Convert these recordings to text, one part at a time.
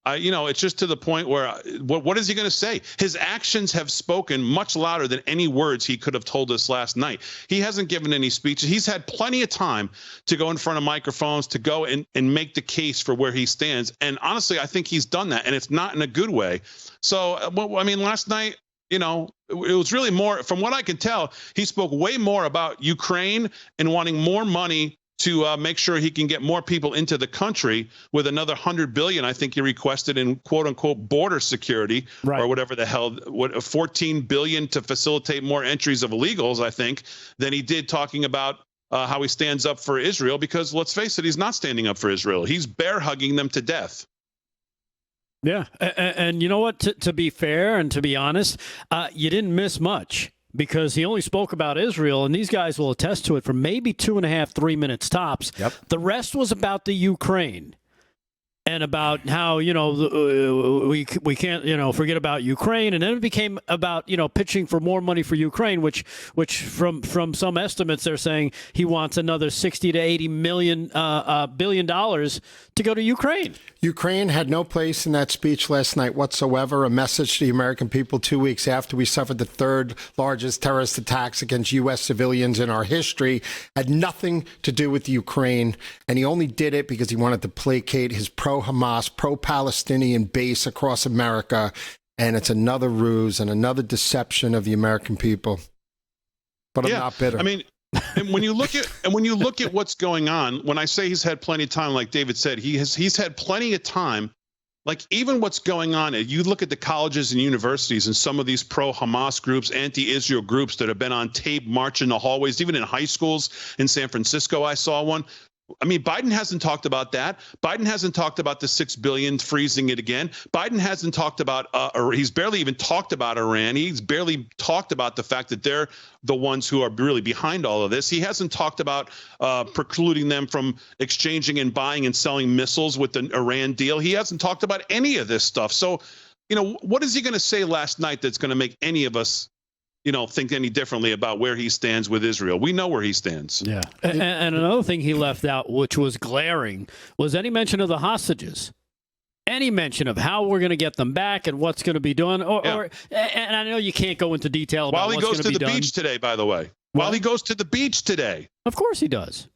It's just to the point where what is he going to say? His actions have spoken much louder than any words he could have told us last night. He hasn't given any speeches. He's had plenty of time to go in front of microphones, to go and make the case for where he stands. And honestly, I think he's done that, and it's not in a good way. So, last night, it was really more, from what I can tell, he spoke way more about Ukraine and wanting more money to make sure he can get more people into the country, with another $100 billion, I think he requested, in quote unquote border security, right, or whatever the hell, $14 billion to facilitate more entries of illegals, I think, than he did talking about how he stands up for Israel, because let's face it, he's not standing up for Israel. He's bear hugging them to death. Yeah. And you know what, to be fair and to be honest, you didn't miss much, because he only spoke about Israel, and these guys will attest to it, for maybe 2.5, 3 minutes tops. Yep. The rest was about the Ukraine, and about how, we can't, forget about Ukraine. And then it became about, pitching for more money for Ukraine, which from some estimates, they're saying he wants another $60 to $80 billion to go to Ukraine. Ukraine had no place in that speech last night whatsoever. A message to the American people 2 weeks after we suffered the third largest terrorist attacks against U.S. civilians in our history, had nothing to do with Ukraine. And he only did it because he wanted to placate his pro-Hamas, pro-Palestinian base across America. And it's another ruse and another deception of the American people. But I'm not bitter. And when you look at what's going on, when I say he's had plenty of time, like David said, he's had plenty of time. Like, even what's going on, you look at the colleges and universities and some of these pro-Hamas groups, anti-Israel groups that have been on tape marching the hallways, even in high schools in San Francisco. I saw one. Biden hasn't talked about that. Biden hasn't talked about the $6 billion, freezing it again. Biden hasn't talked about, or he's barely even talked about Iran. He's barely talked about the fact that they're the ones who are really behind all of this. He hasn't talked about precluding them from exchanging and buying and selling missiles with the Iran deal. He hasn't talked about any of this stuff. So, what is he going to say last night that's going to make any of us think any differently about where he stands with Israel? We know where he stands. Yeah. And another thing he left out, which was glaring, was any mention of the hostages. Any mention of how we're going to get them back and what's going to be done. And I know you can't go into detail about what's going to be done. While he goes to the beach today, by the way. While he goes to the beach today. Of course he does.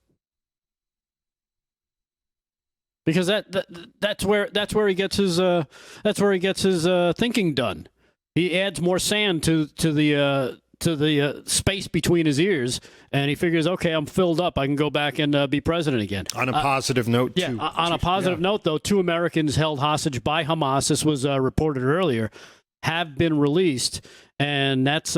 Because that's where he gets his thinking done. He adds more sand to the space between his ears, and he figures, okay, I'm filled up. I can go back and be president again. On a positive note, too. Yeah, on a positive note, though, 2 Americans held hostage by Hamas, this was reported earlier, have been released, and that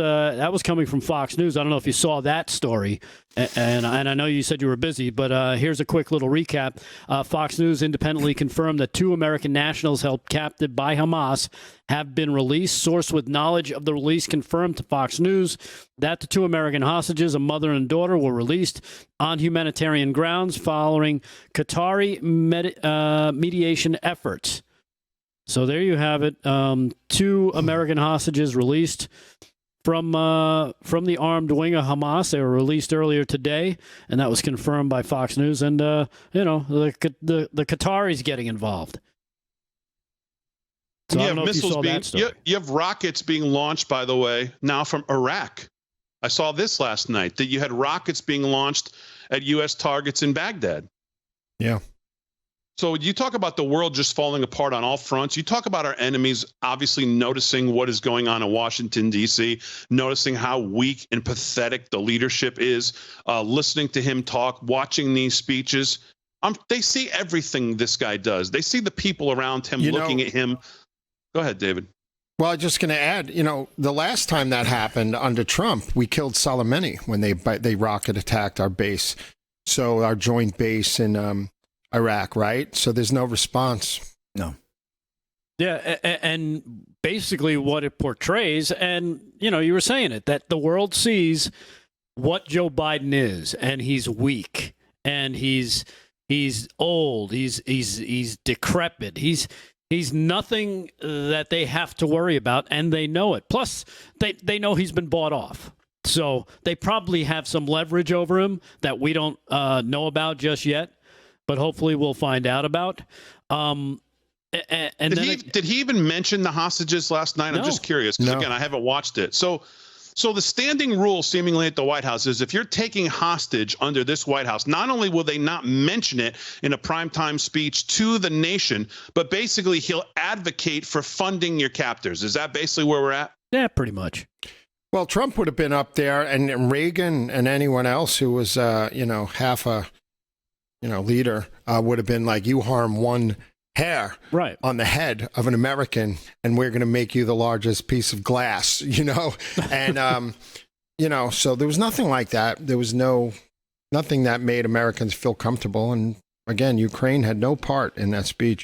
was coming from Fox News. I don't know if you saw that story, and I know you said you were busy, but here's a quick little recap. Fox News independently confirmed that 2 American nationals held captive by Hamas have been released. Source with knowledge of the release confirmed to Fox News that the 2 American hostages, a mother and daughter, were released on humanitarian grounds following Qatari mediation efforts. So there you have it. 2 American hostages released from the armed wing of Hamas. They were released earlier today, and that was confirmed by Fox News. And the Qataris getting involved. So I don't know if you saw that story. You have rockets being launched, by the way, now from Iraq. I saw this last night, that you had rockets being launched at U.S. targets in Baghdad. Yeah. So you talk about the world just falling apart on all fronts. You talk about our enemies obviously noticing what is going on in Washington, D.C., noticing how weak and pathetic the leadership is, listening to him talk, watching these speeches. They see everything this guy does. They see the people around him looking at him. Go ahead, David. Well, I'm just going to add, the last time that happened under Trump, we killed Soleimani when they rocket attacked our base. So our joint base in Iraq, right? So there's no response. No. Yeah, and basically what it portrays, and you were saying it, that the world sees what Joe Biden is, and he's weak, and he's old, he's decrepit, he's nothing that they have to worry about, and they know it. Plus, they know he's been bought off. So they probably have some leverage over him that we don't know about just yet, but hopefully we'll find out about. And Did he even mention the hostages last night? I'm No. just curious because No. again, I haven't watched it. So the standing rule seemingly at the White House is if you're taking hostage under this White House, not only will they not mention it in a primetime speech to the nation, but basically he'll advocate for funding your captors. Is that basically where we're at? Yeah, pretty much. Well, Trump would have been up there, and Reagan and anyone else who was, half a, leader would have been like, you harm one hair Right. on the head of an American, and we're going to make you the largest piece of glass, And, so there was nothing like that. There was nothing that made Americans feel comfortable. And again, Ukraine had no part in that speech.